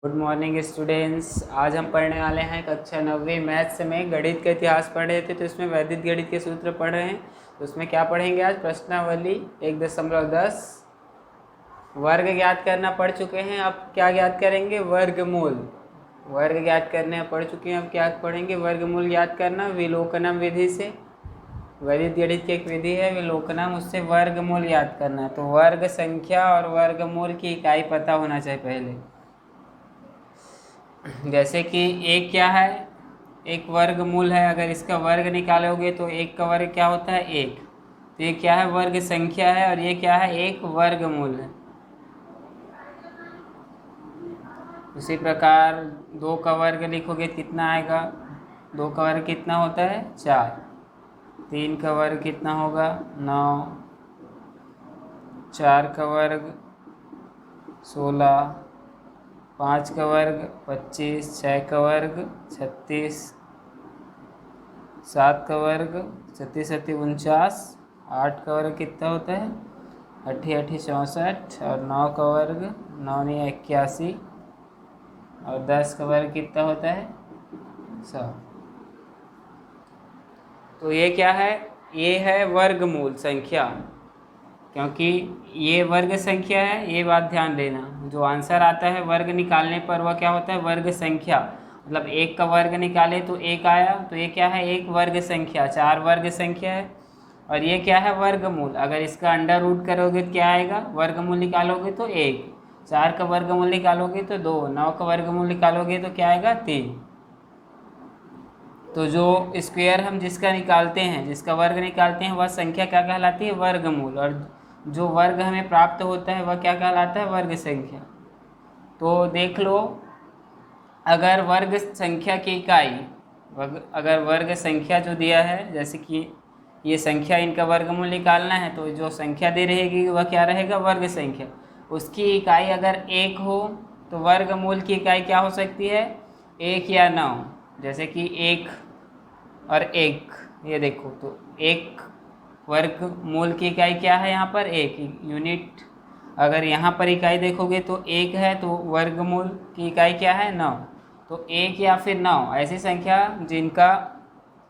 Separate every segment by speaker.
Speaker 1: Good morning students. आज हम पढ़ने वाले हैं कक्षा 9वीं मैथ्स में गणित का इतिहास पढ़ रहे थे, तो इसमें वैदिक गणित के सूत्र पढ़ रहे हैं। तो उसमें क्या पढ़ेंगे आज? प्रश्नावली 1.10 वर्ग ज्ञात करना पढ़ चुके हैं। अब क्या ज्ञात करेंगे? वर्गमूल। वर्ग ज्ञात करने पढ़ चुके हैं, अब क्या पढ़ेंगे? वर्गमूल ज्ञात करना विलोकनम विधि से। वैदिक गणित की एक विधि है विलोकनम, उससे वर्गमूल ज्ञात करना। तो वर्ग संख्या और वर्गमूल की इकाई पता होना चाहिए पहले। जैसे कि एक क्या है? एक वर्गमूल है। अगर इसका वर्ग निकालोगे तो एक का वर्ग क्या होता है? एक। तो ये क्या है? वर्ग संख्या है। और ये क्या है? एक वर्गमूल है। उसी प्रकार दो का वर्ग लिखोगे कितना आएगा? दो का वर्ग कितना होता है? 4। तीन का वर्ग कितना होगा? 9। चार का वर्ग 16। 5 का वर्ग 25। 6 का वर्ग 36। 7 का वर्ग 37 37 49। 8 का वर्ग कितना होता है? 8 8 64। और 9 का वर्ग 9 9 81। और 10 का वर्ग कितना होता है? 100। तो ये क्या है? ये है वर्गमूल संख्या, क्योंकि ये वर्ग संख्या है। ये बात ध्यान देना, जो आंसर आता है वर्ग निकालने पर वह क्या होता है? वर्ग संख्या। मतलब एक का वर्ग निकाले तो एक आया, तो ये क्या है? एक वर्ग संख्या। 4 वर्ग संख्या है। और ये क्या है? वर्गमूल। अगर इसका अंडर रूट करोगे तो क्या आएगा? वर्गमूल निकालोगे तो 1। 4 का वर्गमूल निकालोगे तो 2। 9 का वर्गमूल निकालोगे तो क्या आएगा? 3। तो जो स्क्वायर हम जिसका निकालते हैं, जिसका वर्ग निकालते हैं, वह संख्या क्या कहलाती है? वर्गमूल। और जो वर्ग हमें प्राप्त होता है वह क्या कहलाता है? वर्ग संख्या। तो देख लो, अगर वर्ग संख्या की इकाई, अगर वर्ग संख्या जो दिया है, जैसे कि ये संख्या, इनका वर्गमूल निकालना है, तो जो संख्या दे रहेगी वह क्या रहेगा? वर्ग संख्या। उसकी इकाई अगर 1 हो तो वर्गमूल की इकाई क्या हो सकती है? 1 या 9। जैसे कि 1 और 1, ये देखो, तो 1 वर्गमूल की इकाई क्या है? यहाँ पर 1 यूनिट। अगर यहाँ पर इकाई देखोगे तो 1 है, तो वर्गमूल की इकाई क्या है? 9। तो 1 या फिर 9 ऐसी संख्या जिनका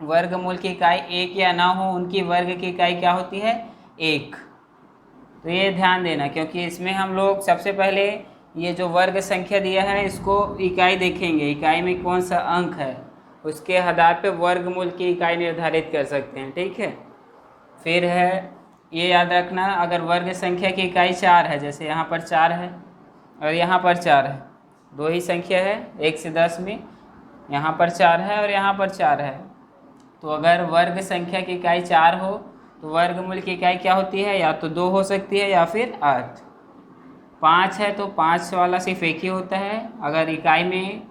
Speaker 1: वर्गमूल की इकाई 1 या 9 हो, उनकी वर्ग की इकाई क्या होती है? 1। तो ये ध्यान देना, क्योंकि इसमें हम लोग सबसे पहले ये जो वर्ग संख्या दिया है इसको इकाई देखेंगे, इकाई में कौन सा अंक है, उसके आधार पे वर्गमूल की इकाई निर्धारित कर सकते हैं। ठीक है। फिर है, ये याद रखना, अगर वर्ग संख्या की इकाई 4 है, जैसे यहाँ पर 4 है और यहाँ पर 4 है, दो ही संख्या है 1 से 10 में, यहाँ पर 4 है और यहाँ पर 4 है। तो अगर वर्ग संख्या की इकाई 4 हो तो वर्गमूल की इकाई क्या होती है? या तो 2 हो सकती है या फिर 8। 5 है तो 5 वाला सिर्फ एक ही होता है। अगर इकाई में,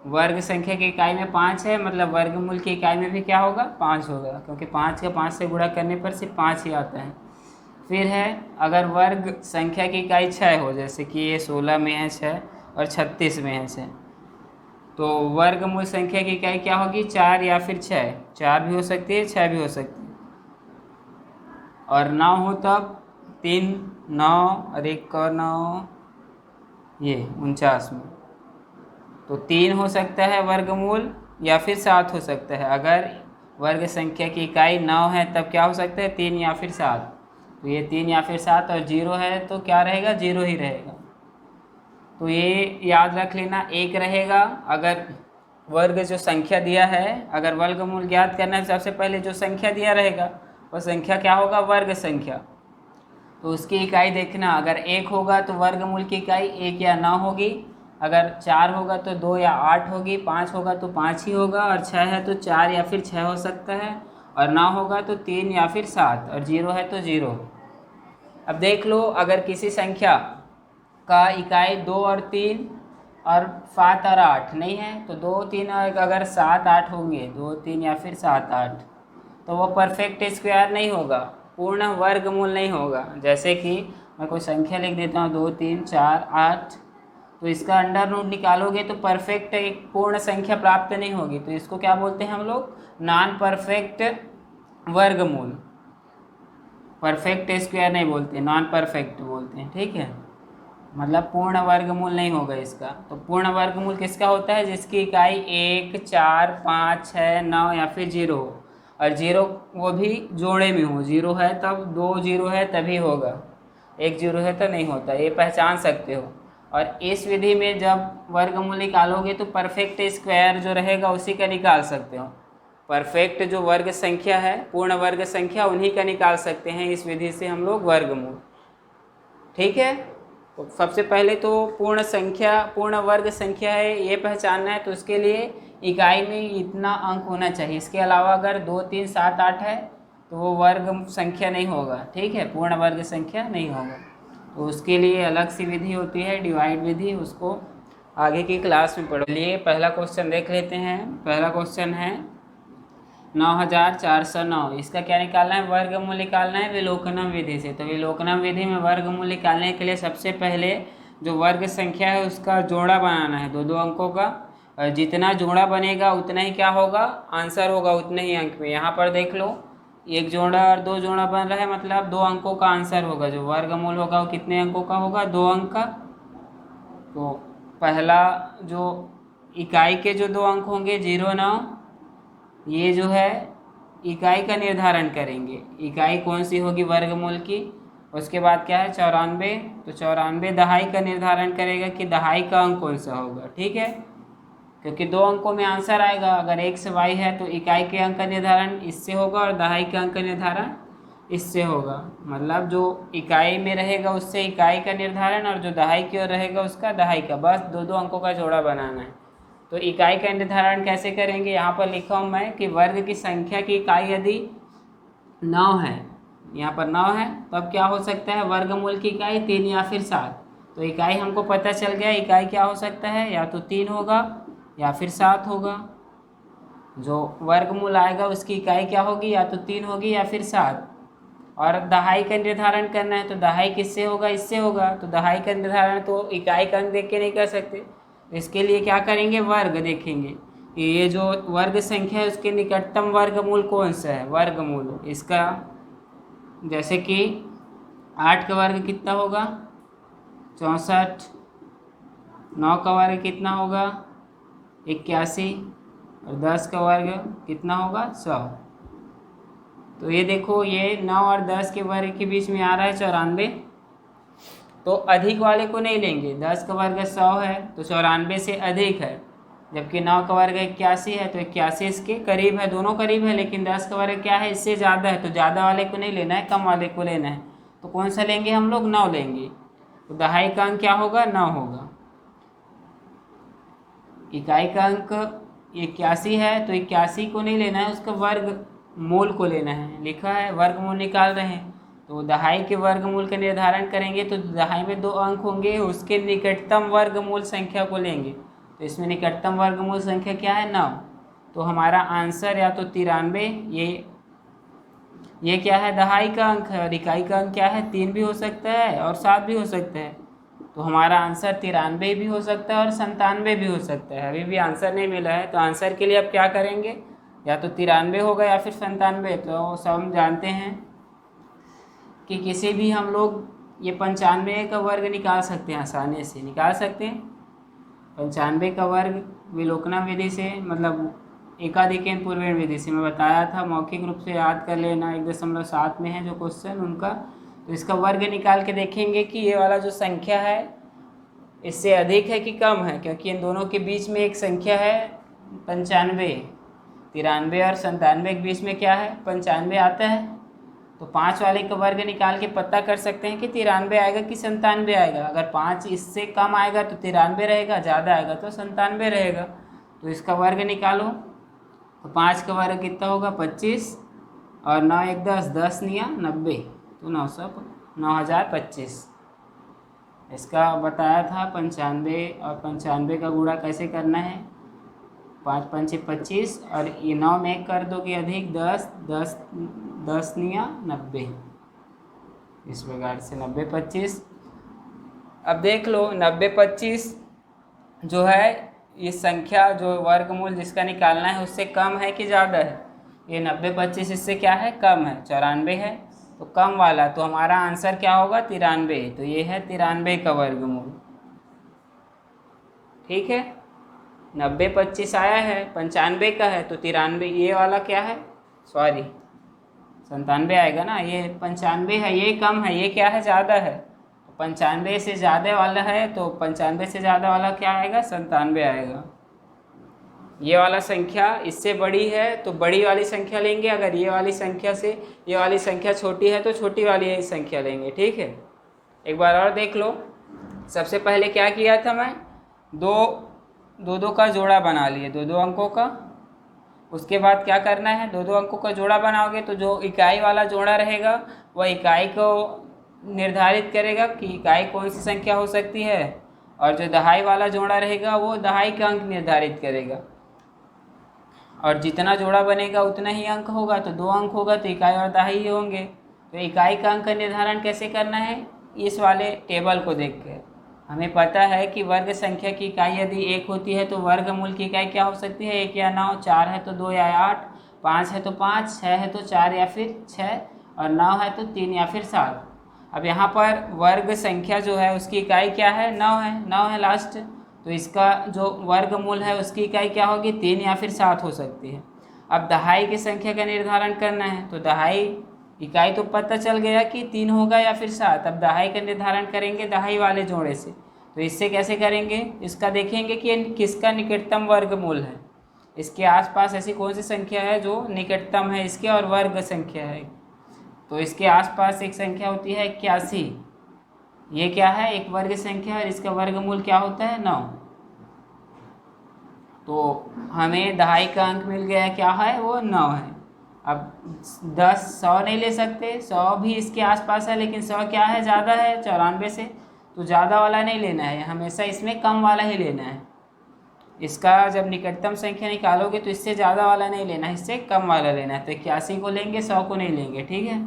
Speaker 1: वर्ग संख्या की इकाई में 5 है, मतलब वर्गमूल की इकाई में भी क्या होगा? 5 होगा, क्योंकि 5 का 5 से गुणा करने पर सिर्फ 5 ही आता है। फिर है, अगर वर्ग संख्या की इकाई 6 हो, जैसे कि ये 16 में है 6 और 36 में है 6, तो वर्गमूल संख्या की इकाई क्या होगी? 4 या फिर 6। 4 भी हो सकती है, 6 भी हो सकती है। और 9 हो तब 3, 9 और 1 और 9, ये 49 में। तो 3 हो सकता है वर्गमूल, या फिर 7 हो सकता है। अगर वर्ग संख्या की इकाई 9 है तब क्या हो सकता है? 3 या फिर 7। तो ये 3 या फिर 7, और 0 है तो क्या रहेगा? 0 ही रहेगा। तो ये याद रख लेना, 1 रहेगा। अगर वर्ग जो संख्या दिया है, अगर वर्गमूल ज्ञात करना है, सबसे पहले जो संख्या दिया रहेगा वह संख्या क्या होगा? वर्ग संख्या। तो उसकी इकाई देखना, अगर 1 होगा तो वर्गमूल की इकाई 1 या 9 होगी। अगर 4 होगा तो 2 या 8 होगी। 5 होगा तो 5 ही होगा। और 6 है तो 4 या फिर 6 हो सकता है। और 9 होगा तो 3 या फिर 7। और 0 है तो 0। अब देख लो, अगर किसी संख्या का इकाई 2 और 3 और 7 और 8 नहीं है, तो 2 3 और अगर 7 8 होंगे, 2 3 या फिर 7 8, तो वो परफेक्ट स्क्वायर नहीं होगा, पूर्ण वर्गमूल नहीं होगा। जैसे कि मैं कोई संख्या लिख देता हूँ 2 3 4 8, तो इसका अंडर रूट निकालोगे तो परफेक्ट एक पूर्ण संख्या प्राप्त नहीं होगी। तो इसको क्या बोलते हैं हम लोग? नॉन परफेक्ट वर्गमूल। परफेक्ट स्क्वायर नहीं बोलते, नॉन परफेक्ट बोलते हैं। ठीक है। मतलब पूर्ण वर्गमूल नहीं होगा इसका। तो पूर्ण वर्गमूल किसका होता है? जिसकी इकाई 1, 4, 5, 6, 9 या फिर 0 हो, और 0 वो भी जोड़े में हो। 0 है तब, 2 0 है तभी होगा, 1 0 है तो नहीं होता, ये पहचान सकते हो। और इस विधि में जब वर्गमूल निकालोगे तो परफेक्ट स्क्वायर जो रहेगा उसी का निकाल सकते हो। परफेक्ट जो वर्ग संख्या है, पूर्ण वर्ग संख्या, उन्हीं का निकाल सकते हैं इस विधि से हम लोग वर्गमूल। ठीक है, तो सबसे पहले तो पूर्ण संख्या, पूर्ण वर्ग संख्या है ये पहचानना है। तो उसके लिए इकाई में इतना अंक होना चाहिए। इसके अलावा अगर 2, 3, 7, 8 है तो वो वर्ग संख्या नहीं होगा। ठीक है, पूर्ण वर्ग संख्या नहीं होगा। तो उसके लिए अलग सी विधि होती है, डिवाइड विधि, उसको आगे की क्लास में पढ़ो। लिए पहला क्वेश्चन देख लेते हैं। पहला क्वेश्चन है 9409। इसका क्या निकालना है? वर्गमूल निकालना है विलोकनम विधि से। तो विलोकनम विधि में वर्गमूल निकालने के लिए सबसे पहले जो वर्ग संख्या है उसका जोड़ा बनाना है, 2-2 अंकों का। और जितना जोड़ा बनेगा उतना ही क्या होगा? आंसर होगा उतने ही अंक में। यहाँ पर देख लो, 1 जोड़ा और 2 जोड़ा बन रहा है, मतलब 2 अंकों का आंसर होगा। जो वर्गमूल होगा वो कितने अंकों का होगा? 2 अंक का। तो पहला जो इकाई के जो 2 अंक होंगे 0, 9, ये जो है इकाई का निर्धारण करेंगे। इकाई कौन सी होगी वर्गमूल की? उसके बाद क्या है? 94। तो 94 दहाई का निर्धारण करेगा कि दहाई का अंक कौन सा होगा। ठीक है, क्योंकि 2 अंकों में आंसर आएगा। अगर x से y है तो इकाई के अंक का निर्धारण इससे होगा और दहाई के अंक का निर्धारण इससे होगा। मतलब जो इकाई में रहेगा उससे इकाई का निर्धारण, और जो दहाई की ओर रहेगा उसका दहाई का। बस 2-2 अंकों का जोड़ा बनाना है। तो इकाई का निर्धारण कैसे करेंगे? यहाँ पर लिखा हूँ मैं कि वर्ग की संख्या की इकाई यदि 9 है, यहाँ पर 9 है, तो अब क्या हो सकता है? वर्गमूल की इकाई 3 या फिर 7। तो इकाई हमको पता चल गया, इकाई क्या हो सकता है? या तो 3 होगा या फिर 7 होगा। जो वर्गमूल आएगा उसकी इकाई क्या होगी? या तो 3 होगी या फिर 7। और दहाई का निर्धारण करना है, तो दहाई किससे होगा? इससे होगा। तो दहाई का निर्धारण तो इकाई का अंक देख के नहीं कर सकते। इसके लिए क्या करेंगे? वर्ग देखेंगे। ये जो वर्ग संख्या है उसके निकटतम वर्गमूल कौन सा है? वर्गमूल इसका, जैसे कि 8 का वर्ग कितना होगा? 64। 9 का वर्ग कितना होगा? 81। और 10 का वर्ग कितना होगा? 100। तो ये देखो, ये 9 और 10 के वर्ग के बीच में आ रहा है 94। तो अधिक वाले को नहीं लेंगे। 10 का वर्ग 100 है तो 94 से अधिक है, जबकि 9 का वर्ग 81 है तो 81 इसके करीब है। दोनों करीब है, लेकिन 10 का वर्ग क्या है? इससे ज़्यादा है। तो ज़्यादा वाले को नहीं लेना है, कम वाले को लेना है। तो कौन सा लेंगे हम लोग? 9 लेंगे। तो दहाई का अंक क्या होगा? 9 होगा। इकाई का अंक 81 है तो 81 को नहीं लेना है, उसका वर्ग मूल को लेना है। लिखा है वर्गमूल निकाल रहे हैं, तो दहाई के वर्गमूल का निर्धारण करेंगे। तो दहाई में 2 अंक होंगे, उसके निकटतम वर्गमूल संख्या को लेंगे। तो इसमें निकटतम वर्गमूल संख्या क्या है? 9। तो हमारा आंसर या तो 93, ये क्या है? दहाई का अंक है। और इकाई का अंक क्या है? 3 भी हो सकता है और 7 भी हो सकता है। तो हमारा आंसर 93 भी हो सकता है और 97 भी हो सकता है। अभी भी आंसर नहीं मिला है, तो आंसर के लिए अब क्या करेंगे? या तो 93 होगा या फिर 97। तो सब हम जानते हैं कि किसी भी हम लोग ये 95 का वर्ग निकाल सकते हैं, आसानी से निकाल सकते हैं। 95 का वर्ग विलोकनम विधि से, मतलब एकाधिकेन पूर्वेण विधि से मैं बताया था, मौखिक रूप से याद कर लेना। 1.7 में है जो क्वेश्चन उनका। तो इसका वर्ग निकाल के देखेंगे कि ये वाला जो संख्या है इससे अधिक है कि कम है, क्योंकि इन दोनों के बीच में एक संख्या है 95। 93 और 97 के बीच में क्या है? 95 आता है। तो 5 वाले का वर्ग निकाल के पता कर सकते हैं कि 93 आएगा कि 97 आएगा। अगर 5 इससे कम आएगा तो 93 रहेगा, ज़्यादा आएगा तो 97 रहेगा। तो इसका वर्ग निकालो। तो 5 का वर्ग कितना होगा? 25। और 9 1 10, 10 निया 90, तो 9025। इसका बताया था 95 और 95 का गुणा कैसे करना है। 5 5 25, और ये 9 में कर दोगे अधिक 10, 10 10 निया 90। इस प्रकार से 90 25। अब देख लो 90 25 जो है, ये संख्या जो वर्गमूल जिसका निकालना है उससे कम है कि ज़्यादा है? ये 90 25 इससे क्या है? कम है। 94 है। तो कम वाला, तो हमारा आंसर क्या होगा 93। तो ये है 93 का वर्गमूल। ठीक है, 90 25 आया है, 95 का है, तो 93 ये वाला क्या है, सॉरी 97 आएगा ना, ये 95 है, ये कम है, ये क्या है ज़्यादा है, तो 95 से ज़्यादा वाला है, तो 95 से ज़्यादा वाला क्या आएगा 97 आएगा। ये वाला संख्या इससे बड़ी है तो बड़ी वाली संख्या लेंगे, अगर ये वाली संख्या से ये वाली संख्या छोटी है तो छोटी वाली संख्या लेंगे। ठीक है, एक बार और देख लो। सबसे पहले क्या किया था मैं, दो का जोड़ा बना लिए, दो अंकों का। उसके बाद क्या करना है, दो अंकों का जोड़ा बनाओगे तो जो इकाई वाला जोड़ा रहेगा वह इकाई को निर्धारित करेगा कि इकाई कौन सी संख्या हो सकती है, और जो दहाई वाला जोड़ा रहेगा वो दहाई का अंक निर्धारित करेगा। और जितना जोड़ा बनेगा उतना ही अंक होगा, तो 2 अंक होगा तो इकाई और दहाई ही होंगे। तो इकाई का अंक का निर्धारण कैसे करना है, इस वाले टेबल को देख कर हमें पता है कि वर्ग संख्या की इकाई यदि 1 होती है तो वर्गमूल की इकाई क्या हो सकती है, 1 या 9, 4 है तो 2 या 8, 5 है तो 5, 6 है तो 4 या फिर 6, और 9 है तो 3 या फिर 7। अब यहाँ पर वर्ग संख्या जो है उसकी इकाई क्या है, 9 है लास्ट, तो इसका जो वर्गमूल है उसकी इकाई क्या होगी, 3 या फिर 7 हो सकती है। अब दहाई की संख्या का निर्धारण करना है, तो दहाई इकाई तो पता चल गया कि 3 होगा या फिर 7। अब दहाई का निर्धारण करेंगे दहाई वाले जोड़े से, तो इससे कैसे करेंगे, इसका देखेंगे कि किसका निकटतम वर्गमूल है, इसके आसपास ऐसी कौन सी संख्या है जो निकटतम है इसके और वर्ग संख्या है। तो इसके आसपास एक संख्या होती है 81, ये क्या है, एक वर्ग संख्या है और इसका वर्गमूल क्या होता है 9। तो हमें दहाई का अंक मिल गया, क्या है वो 9 है। अब 10 100 नहीं ले सकते, 100 भी इसके आसपास है, लेकिन 100 क्या है, ज़्यादा है 94 से, तो ज़्यादा वाला नहीं लेना है, हमेशा इसमें कम वाला ही लेना है। इसका जब निकटतम संख्या निकालोगे तो इससे ज़्यादा वाला नहीं लेना है, इससे कम वाला लेना है। तो 81 को लेंगे, 100 को नहीं लेंगे। ठीक है,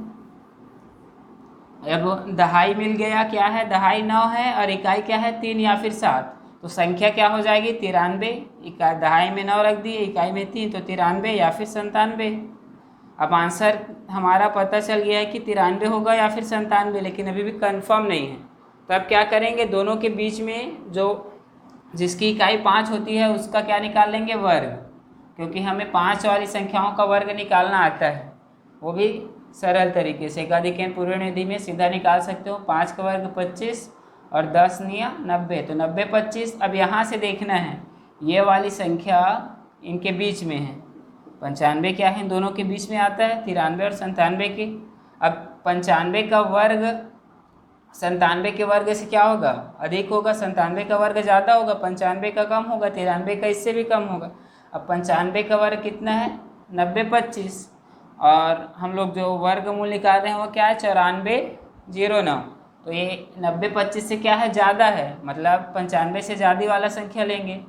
Speaker 1: अब दहाई मिल गया, क्या है, दहाई 9 है और इकाई क्या है 3 या फिर 7, तो संख्या क्या हो जाएगी 93। इकाई दहाई में 9 रख दिए, इकाई में 3, तो 93 या फिर 97। अब आंसर हमारा पता चल गया है कि 93 होगा या फिर 97, लेकिन अभी भी कंफर्म नहीं है। तो अब क्या करेंगे, दोनों के बीच में जो जिसकी इकाई 5 होती है उसका क्या निकाल लेंगे, वर्ग, क्योंकि हमें 5 वाली संख्याओं का वर्ग निकालना आता है, वो भी सरल तरीके से एकाधिक पूर्व निधि में सीधा निकाल सकते हो। 5 का वर्ग 25 और 10 निया 90, तो 90 25। अब यहाँ से देखना है ये वाली संख्या इनके बीच में है, 95 क्या है, इन दोनों के बीच में आता है 93 और 97 के। अब 95 का वर्ग 97 के वर्ग से क्या होगा, अधिक होगा, 97 का वर्ग ज़्यादा होगा, 95 का कम होगा, 93 का इससे भी कम होगा। अब 95 का वर्ग कितना है 90 25, और हम लोग जो वर्गमूल निकाल रहे हैं वो क्या है 9409। तो ये 90 25 से क्या है, ज़्यादा है, मतलब 95 से ज़्यादा वाला संख्या लेंगे।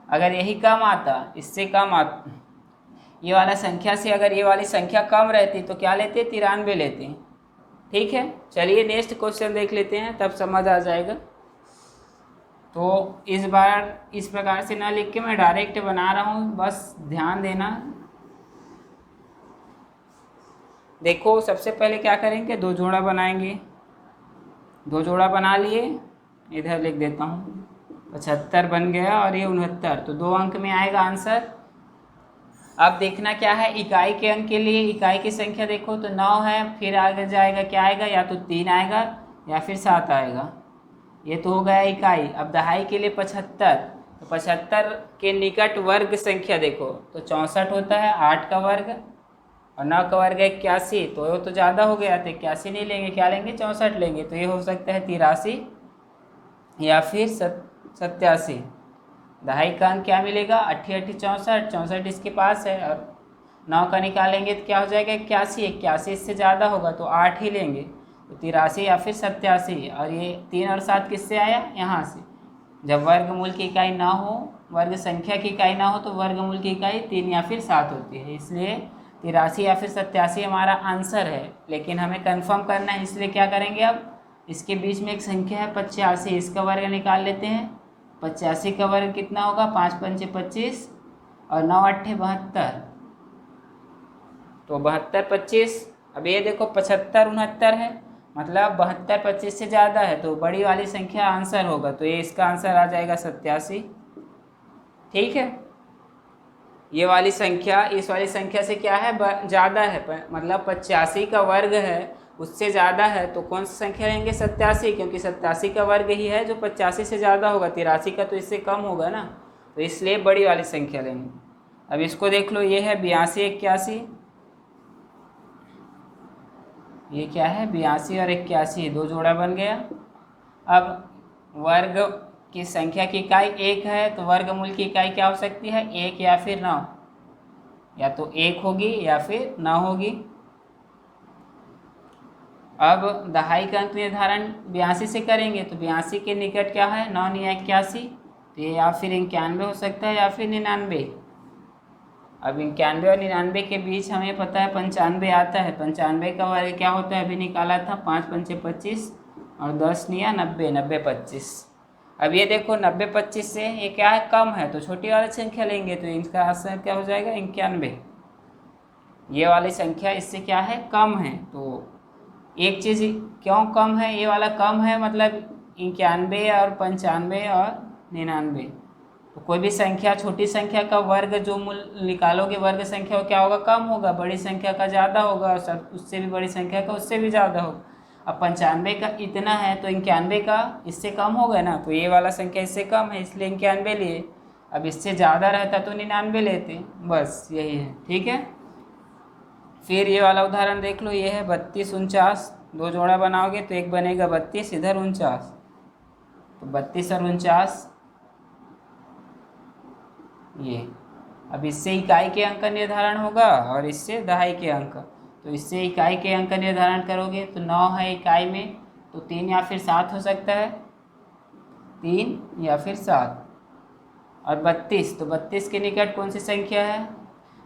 Speaker 1: अगर यही कम आता, इससे कम आता, ये वाला संख्या से अगर ये वाली संख्या कम रहती तो क्या लेते, 93 लेते हैं। ठीक है, चलिए नेक्स्ट क्वेश्चन देख लेते हैं, तब समझ आ जाएगा। तो इस बार इस प्रकार से ना लिख के मैं डायरेक्ट बना रहा हूँ, बस ध्यान देना। देखो सबसे पहले क्या करेंगे, 2 जोड़ा बनाएंगे, 2 जोड़ा बना लिए, इधर लिख देता हूँ 75 बन गया और ये 69, तो 2 अंक में आएगा आंसर। अब देखना क्या है, इकाई के अंक के लिए इकाई की संख्या देखो तो 9 है, फिर आगे जाएगा क्या आएगा, या तो 3 आएगा या फिर 7 आएगा, ये तो हो गया इकाई। अब दहाई के लिए 75, तो 75 के निकट वर्ग संख्या देखो तो 64 होता है, 8 का वर्ग और 9 का वर्ग 81, तो वो तो ज़्यादा हो गया, तो 81 नहीं लेंगे, क्या लेंगे 64 लेंगे, तो ये हो सकता है 83 या फिर 87। दहाई का अंक क्या मिलेगा, 88 64, 64 इसके पास है, और 9 का निकालेंगे तो क्या हो जाएगा 81, 81 इससे ज़्यादा होगा तो 8 ही लेंगे, तो 83 या फिर 87। और ये 3 और 7 किससे आया, यहाँ से। जब वर्गमूल की इकाई ना हो, वर्ग संख्या की इकाई ना हो, तो वर्गमूल की इकाई 3 या फिर 7 होती है, इसलिए 83 या फिर 87 हमारा आंसर है। लेकिन हमें कंफर्म करना है, इसलिए क्या करेंगे, अब इसके बीच में एक संख्या है 85, इसका वर्ग निकाल लेते हैं। 85 का वर्ग कितना होगा, 5 पंचे 25 और 9 अट्ठे 72, तो 72 25 अब ये देखो 75 69 है, मतलब 72 25 से ज़्यादा है, तो बड़ी वाली संख्या आंसर होगा, तो ये इसका आंसर आ जाएगा 87। ठीक है, ये वाली संख्या इस वाली संख्या से क्या है, ज़्यादा है, मतलब 85 का वर्ग है उससे ज़्यादा है, तो कौन सी संख्या लेंगे, 87, क्योंकि 87 का वर्ग ही है जो 85 से ज़्यादा होगा, 83 का तो इससे कम होगा ना, तो इसलिए बड़ी वाली संख्या लेंगे। अब इसको देख लो, ये है 82 81, ये क्या है 82 और 81, दो जोड़ा बन गया। अब वर्ग की संख्या की इकाई 1 है, तो वर्गमूल की इकाई क्या हो सकती है, 1 या फिर 9, या तो 1 होगी या फिर 9 होगी। अब दहाई का अंक निर्धारण 82 से करेंगे, तो 82 के निकट क्या है, 9 या 81, तो ये या फिर 91 हो सकता है या फिर 99। अब 91 और 99 के बीच हमें पता है 95 आता है, 95 का वर्ग क्या होता है, अभी निकाला था, 5 पंचे 25 और 10 निया 90, 90 25। अब ये देखो 90 25 से ये क्या है, कम है, तो छोटी वाली संख्या लेंगे, तो इनका आंसर क्या हो जाएगा, 91। ये वाली संख्या इससे क्या है, कम है। तो एक चीज़ क्यों कम है, ये वाला कम है, मतलब 91 और 95 और 99, तो कोई भी संख्या छोटी संख्या का वर्ग जो मूल निकालोगे वर्ग संख्या वो क्या होगा, कम होगा, बड़ी संख्या का ज़्यादा होगा, और उससे भी बड़ी संख्या का उससे भी ज़्यादा होगा। अब 95 का इतना है तो 91 का इससे कम होगा ना, तो ये वाला संख्या इससे कम है इसलिए 91 लिए। अब इससे ज़्यादा रहता तो 99 लेते, बस यही है। ठीक है, फिर ये वाला उदाहरण देख लो, ये है 32 49, दो जोड़ा बनाओगे तो एक बनेगा 32, इधर 49, तो 32 और 49 ये। अब इससे इकाई के अंक का निर्धारण होगा और इससे दहाई के अंक, तो इससे इकाई के अंक का निर्धारण करोगे तो 9 है इकाई में, तो 3 या फिर 7 हो सकता है, 3 या फिर 7। और 32, तो 32 के निकट कौन सी संख्या है,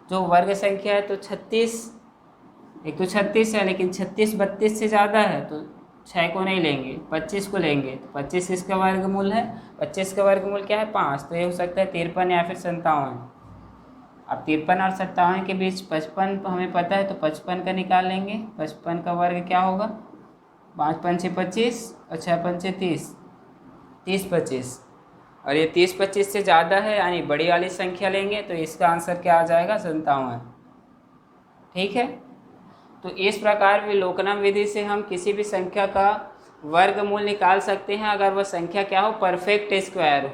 Speaker 1: जो वर्ग संख्या है, तो 36, एक तो 36 है, लेकिन 36 32 से ज़्यादा है, तो 6 को नहीं लेंगे, 25 को लेंगे, तो 25 इसका वर्गमूल है, 25 का वर्गमूल क्या है, 5, तो ये हो सकता है 53 या फिर 57। अब 53 और 57 के बीच 55 हमें पता है, तो 55 का निकाल लेंगे, 55 का वर्ग क्या होगा, 5 पंचे 25 और 6 पंचे 30, 30 25, और ये 30 25 से ज़्यादा है, यानी बड़ी वाली संख्या लेंगे, तो इसका आंसर क्या आ जाएगा, 57। ठीक है, तो इस प्रकार विलोकनम विधि से हम किसी भी संख्या का वर्गमूल निकाल सकते हैं, अगर वह संख्या क्या हो, परफेक्ट स्क्वायर हो,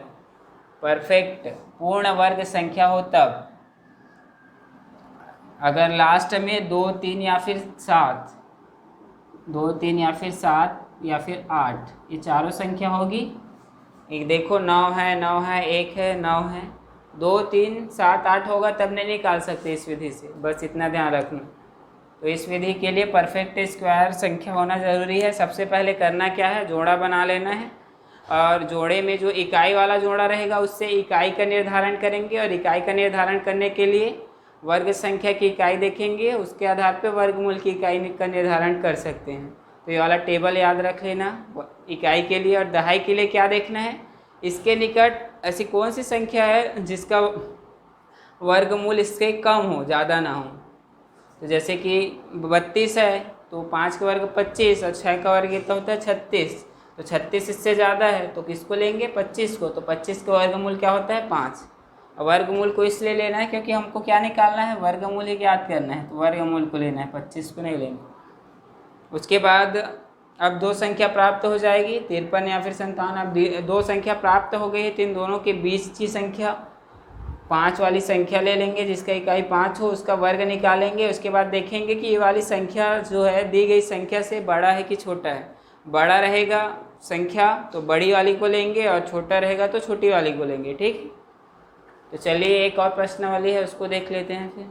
Speaker 1: परफेक्ट पूर्ण वर्ग संख्या हो तब। अगर लास्ट में 2 3 या फिर 7, 2 3 या फिर 7 या फिर 8, ये चारों संख्या होगी, एक देखो 9 है 9 है 1 है 9 है, 2 3 7 8 होगा तब नहीं निकाल सकते इस विधि से, बस इतना ध्यान रखना। तो इस विधि के लिए परफेक्ट स्क्वायर संख्या होना ज़रूरी है। सबसे पहले करना क्या है, जोड़ा बना लेना है, और जोड़े में जो इकाई वाला जोड़ा रहेगा उससे इकाई का निर्धारण करेंगे, और इकाई का निर्धारण करने के लिए वर्ग संख्या की इकाई देखेंगे, उसके आधार पर वर्गमूल की इकाई का निर्धारण कर सकते हैं। तो ये वाला टेबल याद रख लेना, इकाई के लिए और दहाई के लिए क्या देखना है, इसके निकट ऐसी कौन सी संख्या है जिसका वर्गमूल इससे कम हो, ज़्यादा ना हो। तो जैसे कि 32 है तो 5 का वर्ग 25 और 6 का वर्ग इतना होता है 36, तो 36 इससे ज़्यादा है तो किसको लेंगे, 25 को, तो 25 का वर्गमूल क्या होता है, 5। वर्गमूल को इसलिए लेना है क्योंकि हमको क्या निकालना है, वर्गमूल ही याद करना है, तो वर्गमूल को लेना है, 25 को नहीं लेंगे। उसके बाद अब दो संख्या प्राप्त हो जाएगी, 53 या फिर 57। अब दो संख्या प्राप्त हो गई है, तो इन दोनों के बीच की संख्या 5 वाली संख्या ले लेंगे, जिसका इकाई 5 हो, उसका वर्ग निकालेंगे। उसके बाद देखेंगे कि ये वाली संख्या जो है दी गई संख्या से बड़ा है कि छोटा है। बड़ा रहेगा संख्या तो बड़ी वाली को लेंगे, और छोटा रहेगा तो छोटी वाली को लेंगे। ठीक, तो चलिए एक और प्रश्नावली है उसको देख लेते हैं फिर।